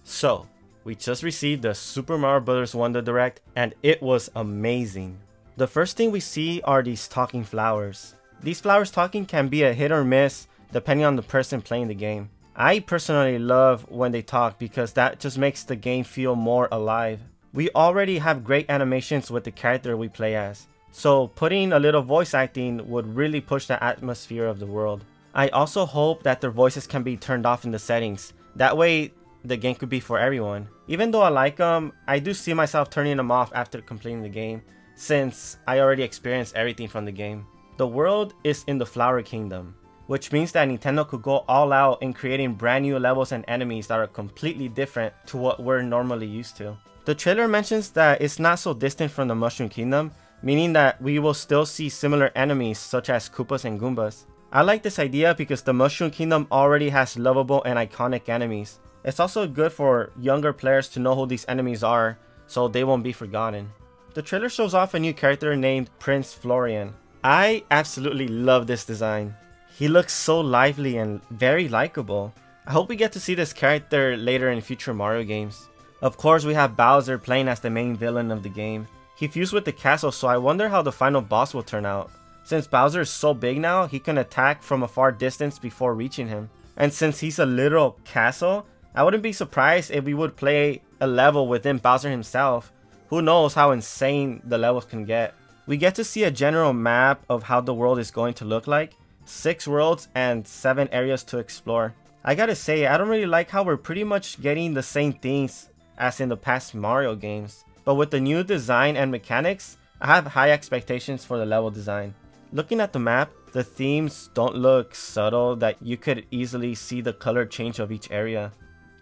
So, we just received the Super Mario Bros. Wonder Direct and it was amazing. The first thing we see are these talking flowers. These flowers talking can be a hit or miss depending on the person playing the game. I personally love when they talk because that just makes the game feel more alive. We already have great animations with the character we play as, so putting a little voice acting would really push the atmosphere of the world. I also hope that their voices can be turned off in the settings, that way the game could be for everyone. Even though I like them, I do see myself turning them off after completing the game, since I already experienced everything from the game. The world is in the Flower Kingdom, which means that Nintendo could go all out in creating brand new levels and enemies that are completely different to what we're normally used to. The trailer mentions that it's not so distant from the Mushroom Kingdom, meaning that we will still see similar enemies such as Koopas and Goombas. I like this idea because the Mushroom Kingdom already has lovable and iconic enemies. It's also good for younger players to know who these enemies are, so they won't be forgotten. The trailer shows off a new character named Prince Florian. I absolutely love this design. He looks so lively and very likable. I hope we get to see this character later in future Mario games. Of course, we have Bowser playing as the main villain of the game. He fused with the castle, so I wonder how the final boss will turn out. Since Bowser is so big now, he can attack from a far distance before reaching him. And since he's a literal castle, I wouldn't be surprised if we would play a level within Bowser himself. Who knows how insane the levels can get. We get to see a general map of how the world is going to look like. 6 worlds and 7 areas to explore. I gotta say, I don't really like how we're pretty much getting the same things as in the past Mario games. But with the new design and mechanics, I have high expectations for the level design. Looking at the map, the themes don't look subtle that you could easily see the color change of each area.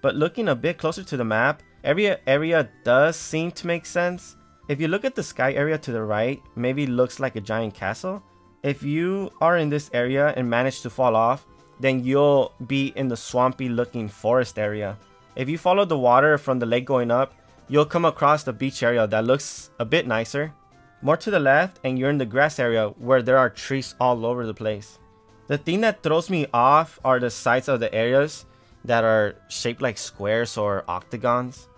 But looking a bit closer to the map, every area does seem to make sense. If you look at the sky area to the right, maybe looks like a giant castle. If you are in this area and manage to fall off, then you'll be in the swampy looking forest area. If you follow the water from the lake going up, you'll come across the beach area that looks a bit nicer. More to the left and you're in the grass area where there are trees all over the place. The thing that throws me off are the sides of the areas that are shaped like squares or octagons.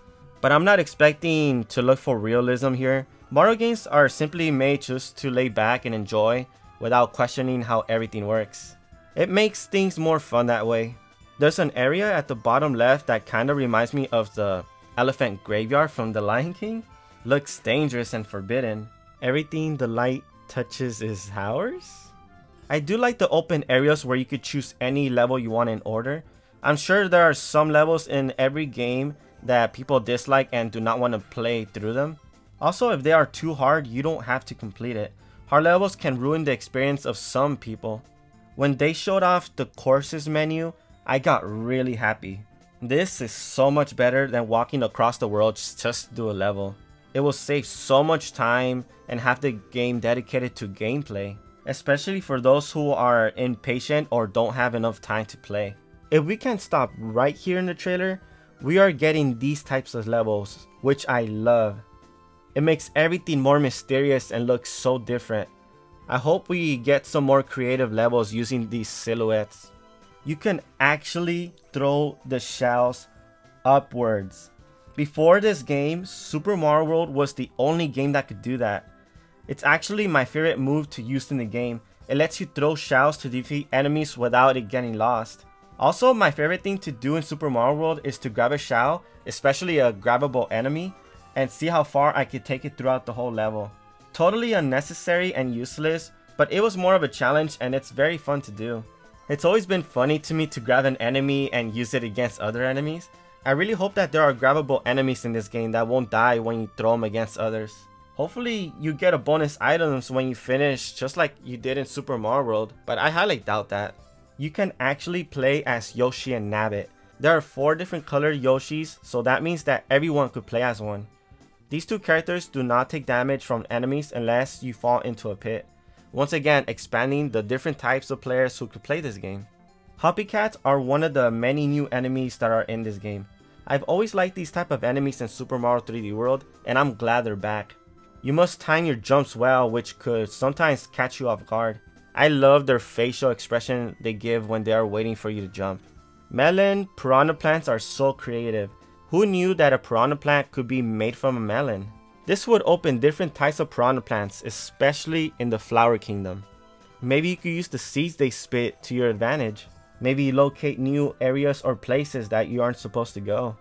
But I'm not expecting to look for realism here. Mario games are simply made just to lay back and enjoy without questioning how everything works. It makes things more fun that way. There's an area at the bottom left that kinda reminds me of the elephant graveyard from The Lion King. Looks dangerous and forbidden. Everything the light touches is ours? I do like the open areas where you could choose any level you want in order. I'm sure there are some levels in every game that people dislike and do not want to play through them. Also, if they are too hard, you don't have to complete it. Hard levels can ruin the experience of some people. When they showed off the courses menu, I got really happy. This is so much better than walking across the world just to do a level. It will save so much time and have the game dedicated to gameplay, especially for those who are impatient or don't have enough time to play. If we can stop right here in the trailer, we are getting these types of levels, which I love. It makes everything more mysterious and looks so different. I hope we get some more creative levels using these silhouettes. You can actually throw the shells upwards. Before this game, Super Mario World was the only game that could do that. It's actually my favorite move to use in the game. It lets you throw shells to defeat enemies without it getting lost. Also, my favorite thing to do in Super Mario World is to grab a shell, especially a grabbable enemy, and see how far I could take it throughout the whole level. Totally unnecessary and useless, but it was more of a challenge and it's very fun to do. It's always been funny to me to grab an enemy and use it against other enemies. I really hope that there are grabbable enemies in this game that won't die when you throw them against others. Hopefully you get a bonus items when you finish, just like you did in Super Mario World, but I highly doubt that. You can actually play as Yoshi and Nabbit. There are 4 different colored Yoshis, so that means that everyone could play as one. These 2 characters do not take damage from enemies unless you fall into a pit. Once again, expanding the different types of players who could play this game. Hoppycats are one of the many new enemies that are in this game. I've always liked these type of enemies in Super Mario 3D World, and I'm glad they're back. You must time your jumps well, which could sometimes catch you off guard. I love their facial expression they give when they are waiting for you to jump. Melon, Piranha plants are so creative. Who knew that a piranha plant could be made from a melon? This would open different types of piranha plants, especially in the flower kingdom. Maybe you could use the seeds they spit to your advantage. Maybe locate new areas or places that you aren't supposed to go.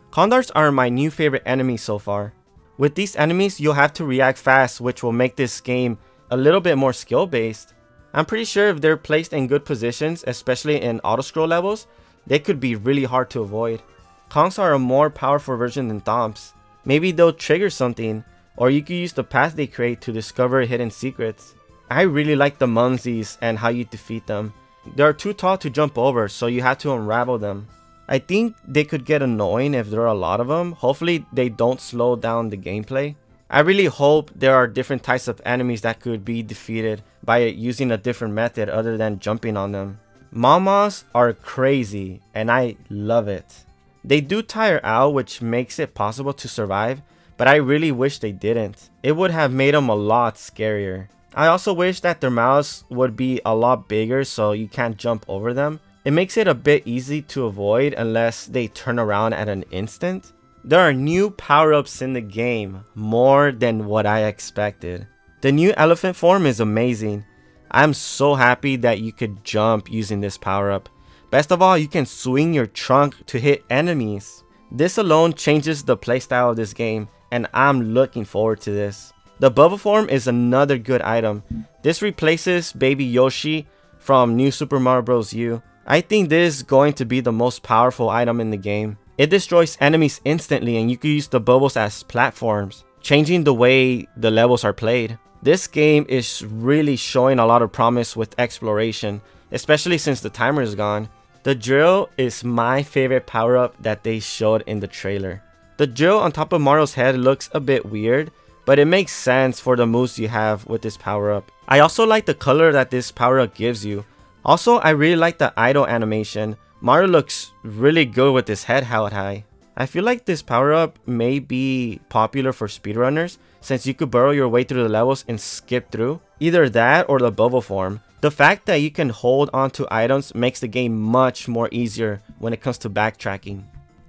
Condors are my new favorite enemies so far. With these enemies, you'll have to react fast, which will make this game a little bit more skill based. I'm pretty sure if they're placed in good positions, especially in auto-scroll levels, they could be really hard to avoid. Kongs are a more powerful version than Thomps. Maybe they'll trigger something, or you could use the path they create to discover hidden secrets. I really like the Munsies and how you defeat them. They are too tall to jump over, so you have to unravel them. I think they could get annoying if there are a lot of them. Hopefully they don't slow down the gameplay. I really hope there are different types of enemies that could be defeated by using a different method other than jumping on them. Mamas are crazy and I love it. They do tire out, which makes it possible to survive, but I really wish they didn't. It would have made them a lot scarier. I also wish that their mouths would be a lot bigger so you can't jump over them. It makes it a bit easy to avoid unless they turn around at an instant. There are new power-ups in the game, more than what I expected. The new elephant form is amazing. I'm so happy that you could jump using this power-up. Best of all, you can swing your trunk to hit enemies. This alone changes the playstyle of this game, and I'm looking forward to this. The bubble form is another good item. This replaces Baby Yoshi from New Super Mario Bros. U. I think this is going to be the most powerful item in the game. It destroys enemies instantly and you can use the bubbles as platforms, changing the way the levels are played. This game is really showing a lot of promise with exploration, especially since the timer is gone. The drill is my favorite power-up that they showed in the trailer. The drill on top of Mario's head looks a bit weird, but it makes sense for the moves you have with this power-up. I also like the color that this power-up gives you. Also, I really like the idle animation. Mario looks really good with his head held high. I feel like this power-up may be popular for speedrunners since you could burrow your way through the levels and skip through. Either that or the bubble form. The fact that you can hold onto items makes the game much more easier when it comes to backtracking.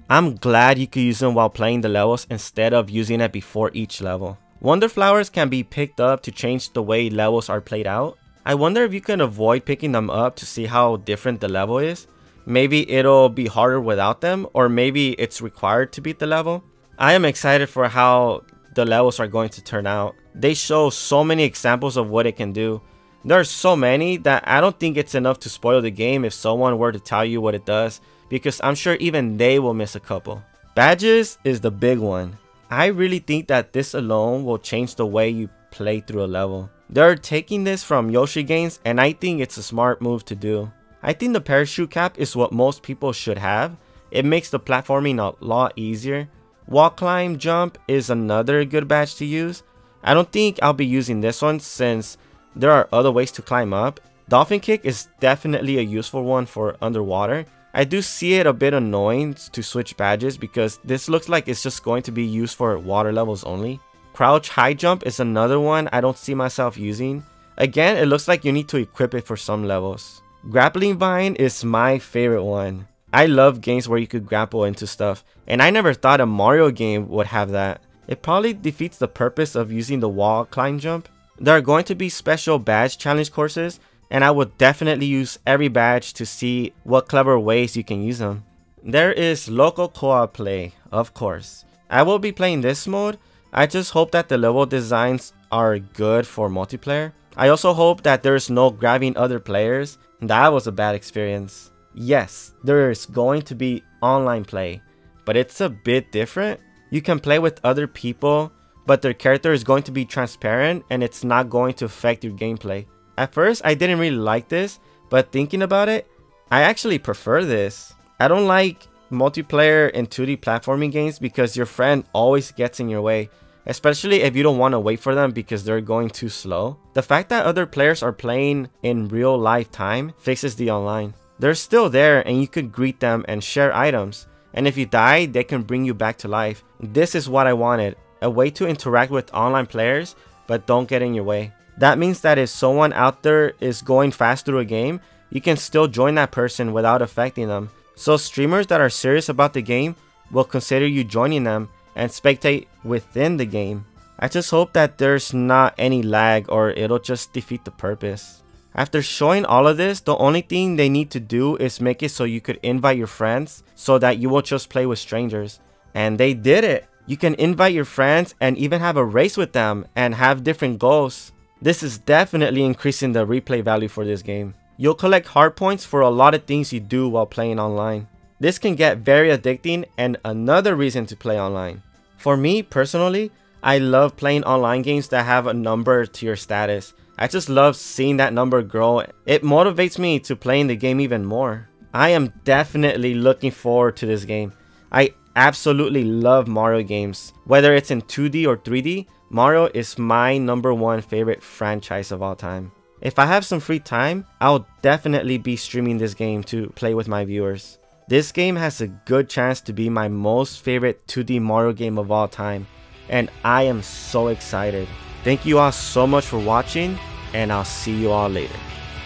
I'm glad you could use them while playing the levels instead of using it before each level. Wonder flowers can be picked up to change the way levels are played out. I wonder if you can avoid picking them up to see how different the level is. Maybe it'll be harder without them, or maybe it's required to beat the level. I am excited for how the levels are going to turn out. They show so many examples of what it can do. There are so many that I don't think it's enough to spoil the game if someone were to tell you what it does, because I'm sure even they will miss a couple. Badges is the big one. I really think that this alone will change the way you play through a level. They're taking this from Yoshi games and I think it's a smart move to do. I think the parachute cap is what most people should have. It makes the platforming a lot easier. Wall climb jump is another good badge to use. I don't think I'll be using this one since there are other ways to climb up. Dolphin Kick is definitely a useful one for underwater. I do see it a bit annoying to switch badges because this looks like it's just going to be used for water levels only. Crouch high jump is another one I don't see myself using. Again, it looks like you need to equip it for some levels. Grappling Vine is my favorite one. I love games where you could grapple into stuff, and I never thought a Mario game would have that. It probably defeats the purpose of using the wall climb jump. There are going to be special badge challenge courses, and I would definitely use every badge to see what clever ways you can use them. There is local co-op play, of course. I will be playing this mode. I just hope that the level designs are good for multiplayer. I also hope that there's no grabbing other players. That was a bad experience. Yes, there is going to be online play, but it's a bit different. You can play with other people, but their character is going to be transparent and it's not going to affect your gameplay. At first, I didn't really like this, but thinking about it, I actually prefer this. I don't like multiplayer in 2D platforming games because your friend always gets in your way, especially if you don't want to wait for them because they're going too slow. The fact that other players are playing in real life time fixes the online. They're still there and you could greet them and share items, and if you die, they can bring you back to life. This is what I wanted, a way to interact with online players but don't get in your way. That means that if someone out there is going fast through a game, you can still join that person without affecting them. So streamers that are serious about the game will consider you joining them and spectate within the game. I just hope that there's not any lag or it'll just defeat the purpose. After showing all of this, the only thing they need to do is make it so you could invite your friends so that you won't just play with strangers. And they did it! You can invite your friends and even have a race with them and have different goals. This is definitely increasing the replay value for this game. You'll collect hard points for a lot of things you do while playing online. This can get very addicting and another reason to play online. For me personally, I love playing online games that have a number to your status. I just love seeing that number grow. It motivates me to playing the game even more. I am definitely looking forward to this game. I absolutely love Mario games. Whether it's in 2D or 3D, Mario is my #1 favorite franchise of all time. If I have some free time, I'll definitely be streaming this game to play with my viewers. This game has a good chance to be my most favorite 2D Mario game of all time, and I am so excited. Thank you all so much for watching, and I'll see you all later.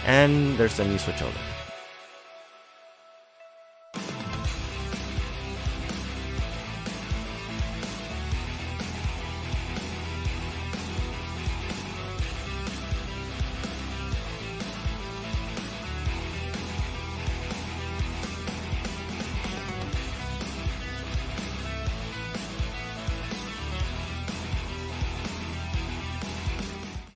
And there's a new switchover.